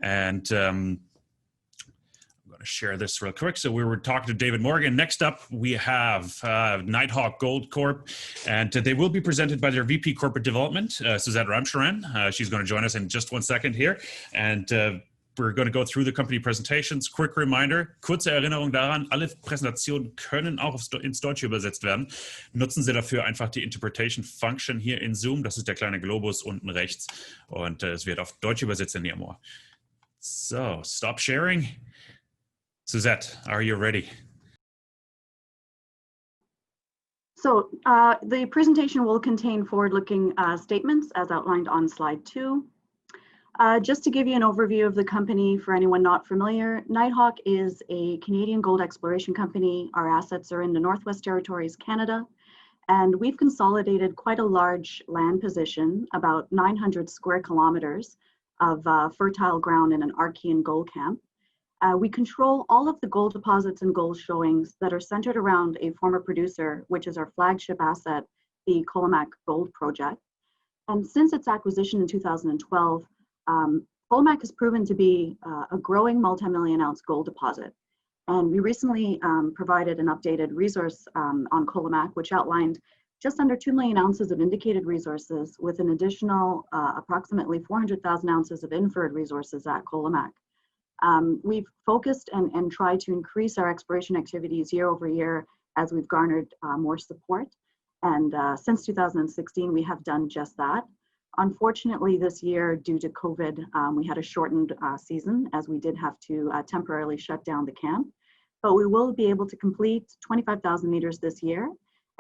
And I'm going to share this real quick. So we were talking to David Morgan. Next up, we have Nighthawk Gold Corp, and they will be presented by their VP Corporate Development, Suzette Ramcharan. She's going to join us in just 1 second here. And we're going to go through the company presentations. Quick reminder, kurze Erinnerung daran, alle Präsentationen können auch ins Deutsche übersetzt werden. Nutzen Sie dafür einfach die Interpretation Function hier in Zoom. Das ist der kleine Globus unten rechts. Und es wird auf Deutsch übersetzt in Ohr. So, stop sharing. Suzette, are you ready? So the presentation will contain forward-looking statements as outlined on slide 2. Just to give you an overview of the company for anyone not familiar, Nighthawk is a Canadian gold exploration company. Our assets are in the Northwest Territories, Canada, and we've consolidated quite a large land position, about 900 square kilometers of fertile ground in an Archean gold camp. We control all of the gold deposits and gold showings that are centered around a former producer, which is our flagship asset, the Colomac Gold Project. And since its acquisition in 2012, Colomac has proven to be a growing multi-million ounce gold deposit. And we recently provided an updated resource on Colomac, which outlined just under 2 million ounces of indicated resources with an additional approximately 400,000 ounces of inferred resources at Colomac. We've focused and tried to increase our exploration activities year over year as we've garnered more support. And since 2016, we have done just that. Unfortunately, this year, due to COVID, we had a shortened season as we did have to temporarily shut down the camp. But we will be able to complete 25,000 meters this year.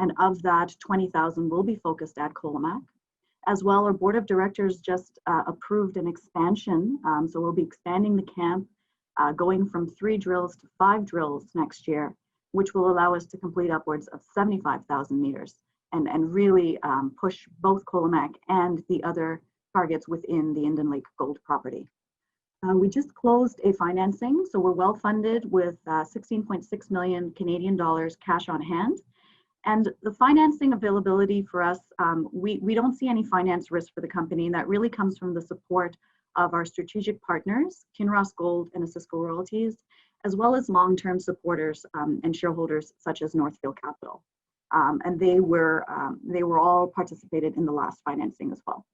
And of that, 20,000 will be focused at Colomac. As well, our board of directors just approved an expansion. So we'll be expanding the camp, going from 3 drills to 5 drills next year, which will allow us to complete upwards of 75,000 meters. And really push both Colomac and the other targets within the Indian Lake Gold property. We just closed a financing, so we're well funded with 16.6 million Canadian dollars cash on hand. And the financing availability for us, we don't see any finance risk for the company, and that really comes from the support of our strategic partners, Kinross Gold and Osisko Royalties, as well as long-term supporters and shareholders such as Northfield Capital. And they were all participated in the last financing as well.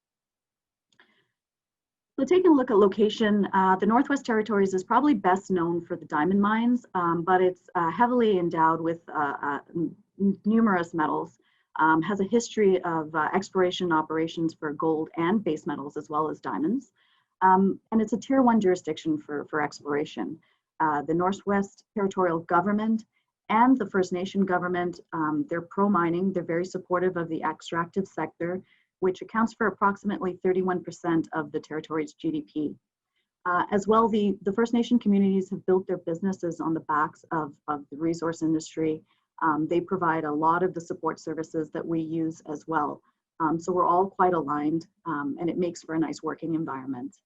So taking a look at location, the Northwest Territories is probably best known for the diamond mines, but it's heavily endowed with numerous metals, has a history of exploration operations for gold and base metals as well as diamonds. And it's a tier 1 jurisdiction for exploration. The Northwest Territorial government and the First Nation government, they're pro-mining, they're very supportive of the extractive sector, which accounts for approximately 31% of the territory's GDP. As well, the First Nation communities have built their businesses on the backs of the resource industry. They provide a lot of the support services that we use as well. So we're all quite aligned, and it makes for a nice working environment.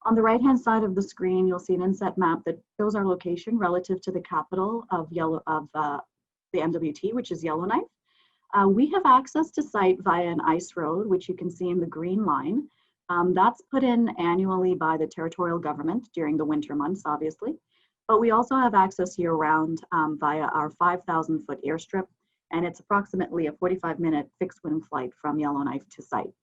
On the right-hand side of the screen, you'll see an inset map that shows our location relative to the capital of the NWT, which is Yellowknife. We have access to site via an ice road, which you can see in the green line. That's put in annually by the territorial government during the winter months, obviously. But we also have access year-round via our 5,000-foot airstrip, and it's approximately a 45-minute fixed-wing flight from Yellowknife to site.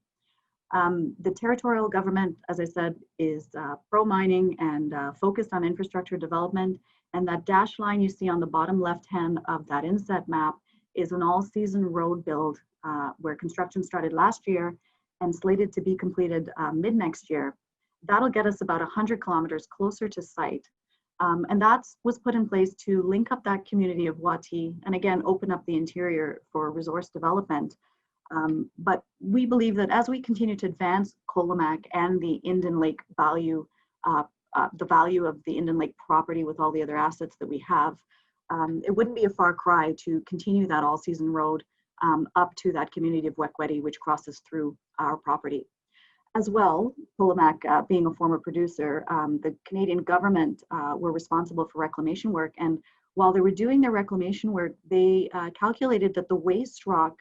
The territorial government, as I said, is pro-mining and focused on infrastructure development. And that dashed line you see on the bottom left-hand of that inset map is an all-season road build where construction started last year and slated to be completed mid-next year. That'll get us about 100 kilometers closer to site. And that was put in place to link up that community of Wati and again, open up the interior for resource development. But we believe that as we continue to advance Colomac and the Indian Lake value, the value of the Indian Lake property with all the other assets that we have, it wouldn't be a far cry to continue that all-season road up to that community of Wekweti, which crosses through our property. As well, Colomac being a former producer, the Canadian government were responsible for reclamation work. And while they were doing their reclamation work, they calculated that the waste rock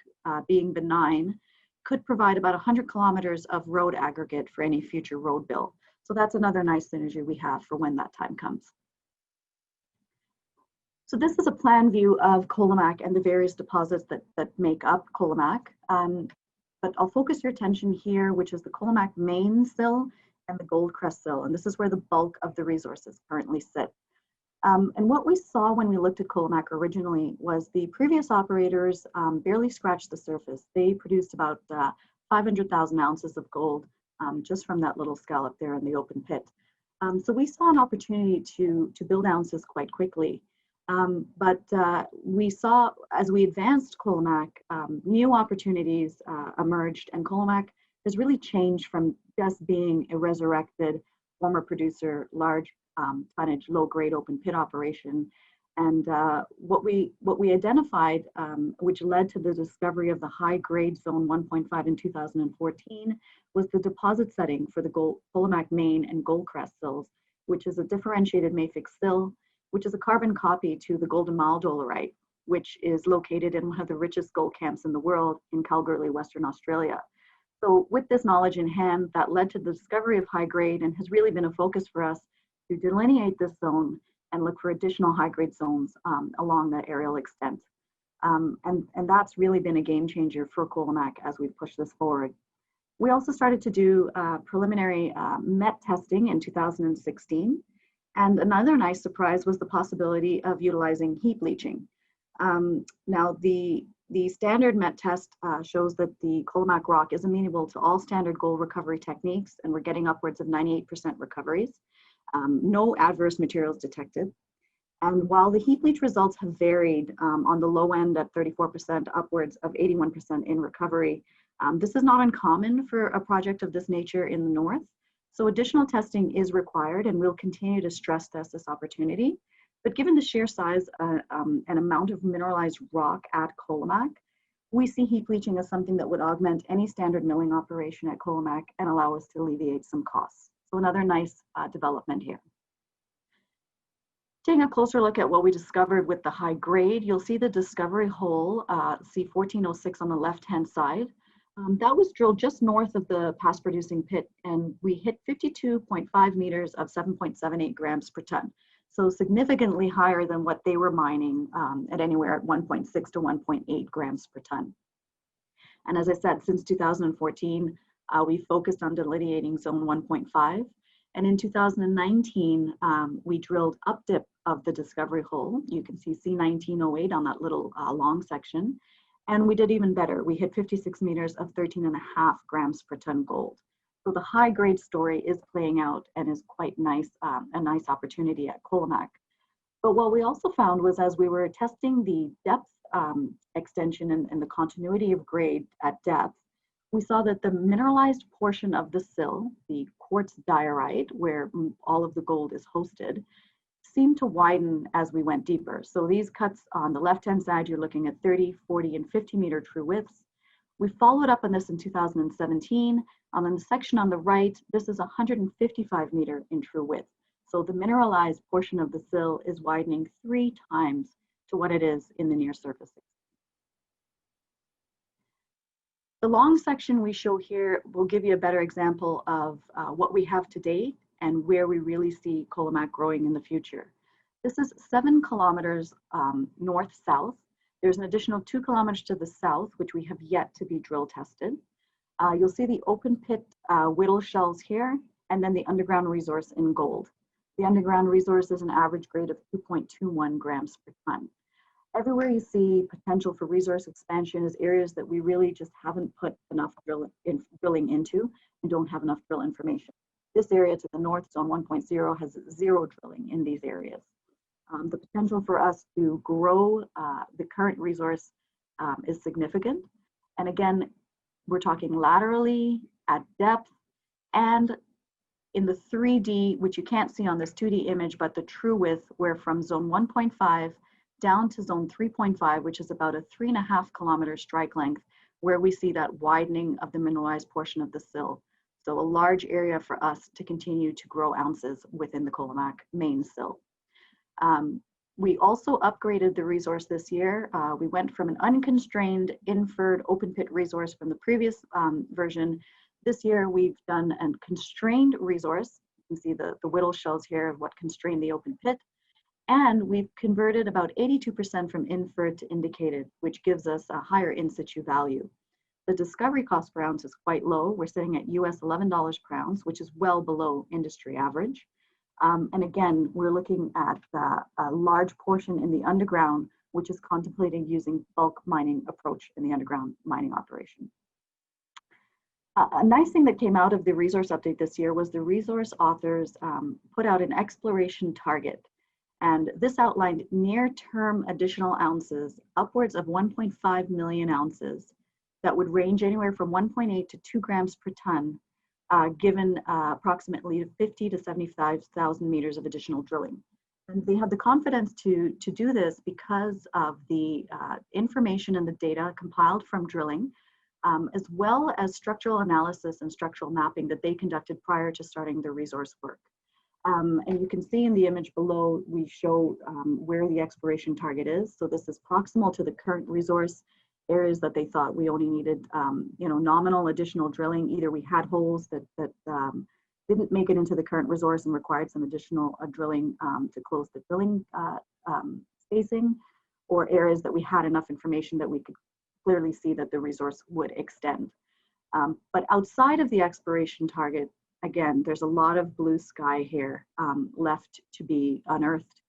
being benign could provide about 100 kilometers of road aggregate for any future road bill. So that's another nice synergy we have for when that time comes. So this is a plan view of Colomac and the various deposits that make up Colomac. But I'll focus your attention here, which is the Colomac main sill and the Goldcrest sill. And this is where the bulk of the resources currently sit. And what we saw when we looked at Colomac originally was the previous operators barely scratched the surface. They produced about 500,000 ounces of gold just from that little scallop there in the open pit. So we saw an opportunity to build ounces quite quickly. But we saw, as we advanced Colomac, new opportunities emerged, and Colomac has really changed from just being a resurrected former producer, large tonnage, low-grade open pit operation. And what we identified, which led to the discovery of the high-grade zone 1.5 in 2014, was the deposit setting for the Colomac main and Goldcrest sills, which is a differentiated mafic sill, which is a carbon copy to the Golden Mile dolerite, which is located in one of the richest gold camps in the world in Kalgoorlie, Western Australia. So with this knowledge in hand, that led to the discovery of high grade and has really been a focus for us to delineate this zone and look for additional high grade zones along the aerial extent. And that's really been a game changer for Colomac as we push this forward. We also started to do preliminary MET testing in 2016. And another nice surprise was the possibility of utilizing heap leaching. Now, the standard MET test shows that the Colomac rock is amenable to all standard gold recovery techniques, and we're getting upwards of 98% recoveries. No adverse materials detected. And while the heap leach results have varied on the low end at 34%, upwards of 81% in recovery, this is not uncommon for a project of this nature in the north. So additional testing is required, and we'll continue to stress test this opportunity. But given the sheer size and amount of mineralized rock at Colomac, we see heap leaching as something that would augment any standard milling operation at Colomac and allow us to alleviate some costs. So another nice development here. Taking a closer look at what we discovered with the high grade, you'll see the discovery hole, C1406 on the left-hand side. That was drilled just north of the past producing pit, and we hit 52.5 meters of 7.78 grams per ton. So significantly higher than what they were mining at anywhere at 1.6 to 1.8 grams per ton. And as I said, since 2014, we focused on delineating zone 1.5. And in 2019, we drilled up dip of the discovery hole. You can see C1908 on that little long section. And we did even better. We hit 56 meters of 13.5 grams per ton gold. So the high grade story is playing out and is quite nice, a nice opportunity at Colomac. But what we also found was as we were testing the depth extension and the continuity of grade at depth, we saw that the mineralized portion of the sill, the quartz diorite, where all of the gold is hosted, seemed to widen as we went deeper. So these cuts on the left-hand side, you're looking at 30, 40, and 50 meter true widths. We followed up on this in 2017. On the section on the right, this is 155 meter in true width. So the mineralized portion of the sill is widening 3 times to what it is in the near surface. The long section we show here will give you a better example of what we have to date and where we really see Colomac growing in the future. This is 7 kilometers north-south. There's an additional 2 kilometers to the south, which we have yet to be drill tested. You'll see the open pit whittle shells here, and then the underground resource in gold. The underground resource is an average grade of 2.21 grams per ton. Everywhere you see potential for resource expansion is areas that we really just haven't put enough drilling into and don't have enough drill information. This area to the north, zone 1.0, has 0 drilling in these areas. The potential for us to grow the current resource is significant. And again, we're talking laterally, at depth, and in the 3D, which you can't see on this 2D image, but the true width, where from zone 1.5 down to zone 3.5, which is about a 3.5 kilometer strike length, where we see that widening of the mineralized portion of the sill. So a large area for us to continue to grow ounces within the Colomac main sill. We also upgraded the resource this year. We went from an unconstrained inferred open pit resource from the previous version. This year we've done a constrained resource can see the whittle shells here of what constrained the open pit. And we've converted about 82% from inferred to indicated, which gives us a higher in situ value. The discovery cost per ounce is quite low. We're sitting at US $11 per ounce, which is well below industry average. And again, we're looking at a large portion in the underground, which is contemplating using bulk mining approach in the underground mining operation. A nice thing that came out of the resource update this year was the resource authors put out an exploration target. And this outlined near-term additional ounces, upwards of 1.5 million ounces, that would range anywhere from 1.8 to 2 grams per ton, given approximately 50 to 75,000 meters of additional drilling. And they had the confidence to do this because of the information and the data compiled from drilling, as well as structural analysis and structural mapping that they conducted prior to starting the resource work. And you can see in the image below, we show where the exploration target is. So this is proximal to the current resource areas that they thought we only needed, nominal additional drilling. Either we had holes that didn't make it into the current resource and required some additional drilling to close the drilling spacing, or areas that we had enough information that we could clearly see that the resource would extend. But outside of the exploration target, again, there's a lot of blue sky here left to be unearthed,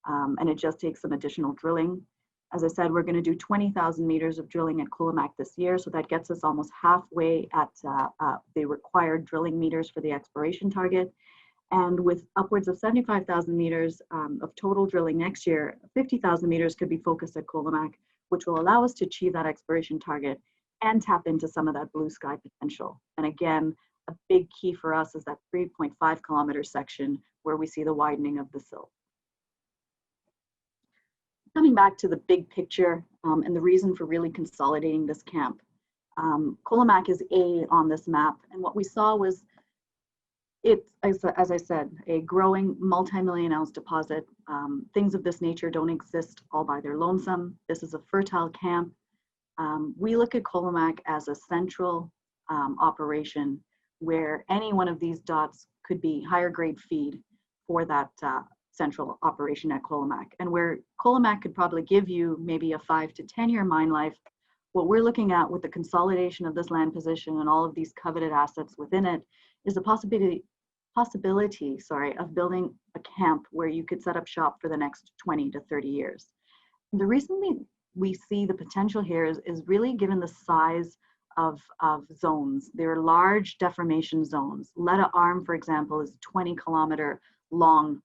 and it just takes some additional drilling. As I said, we're going to do 20,000 meters of drilling at Colomac this year, so that gets us almost halfway at the required drilling meters for the exploration target. And with upwards of 75,000 meters of total drilling next year, 50,000 meters could be focused at Colomac, which will allow us to achieve that exploration target and tap into some of that blue sky potential. And again, a big key for us is that 3.5 kilometer section where we see the widening of the sill. Coming back to the big picture and the reason for really consolidating this camp. Colomac is A on this map, and what we saw was it's, as I said, a growing multi-million ounce deposit. Things of this nature don't exist all by their lonesome. This is a fertile camp. We look at Colomac as a central operation where any one of these dots could be higher grade feed for that central operation at Colomac, and where Colomac could probably give you maybe a 5 to 10 year mine life. What we're looking at with the consolidation of this land position and all of these coveted assets within it is a possibility of building a camp where you could set up shop for the next 20 to 30 years. And the reason we see the potential here is really given the size of zones. There are large deformation zones. Letta Arm, for example, is a 20-kilometer long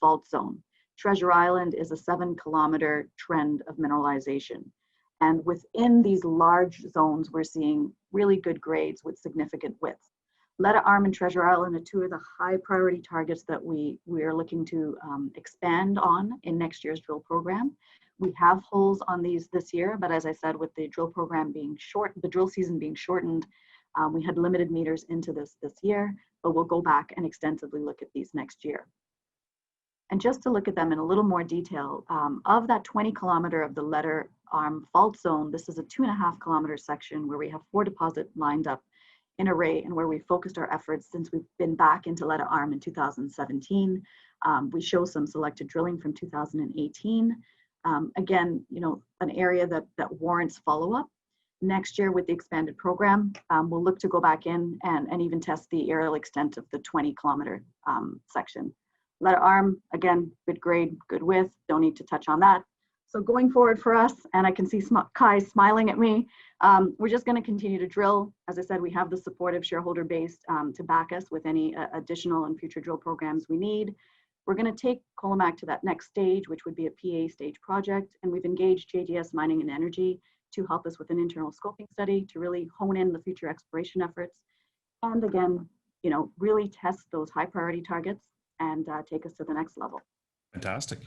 fault zone. Treasure Island is a 7-kilometer trend of mineralization. And within these large zones, we're seeing really good grades with significant width. Letta Arm and Treasure Island are two of the high priority targets that we are looking to expand on in next year's drill program. We have holes on these this year, but as I said, with the drill program being short, the drill season being shortened, we had limited meters into this year, but we'll go back and extensively look at these next year. And just to look at them in a little more detail, of that 20-kilometer of the Letta Arm fault zone, this is a 2.5-kilometer section where we have 4 deposits lined up in array and where we focused our efforts since we've been back into Letta Arm in 2017. We show some selected drilling from 2018. Again, an area that warrants follow-up. Next year with the expanded program, we'll look to go back in and even test the aerial extent of the 20-kilometer section. Letta Arm, again, good grade, good width, don't need to touch on that. So going forward for us, and I can see Kai smiling at me, we're just gonna continue to drill. As I said, we have the supportive shareholder base to back us with any additional and future drill programs we need. We're gonna take Colomac to that next stage, which would be a PA stage project, and we've engaged JDS Mining and Energy to help us with an internal scoping study to really hone in the future exploration efforts. And again, really test those high priority targets and take us to the next level. Fantastic.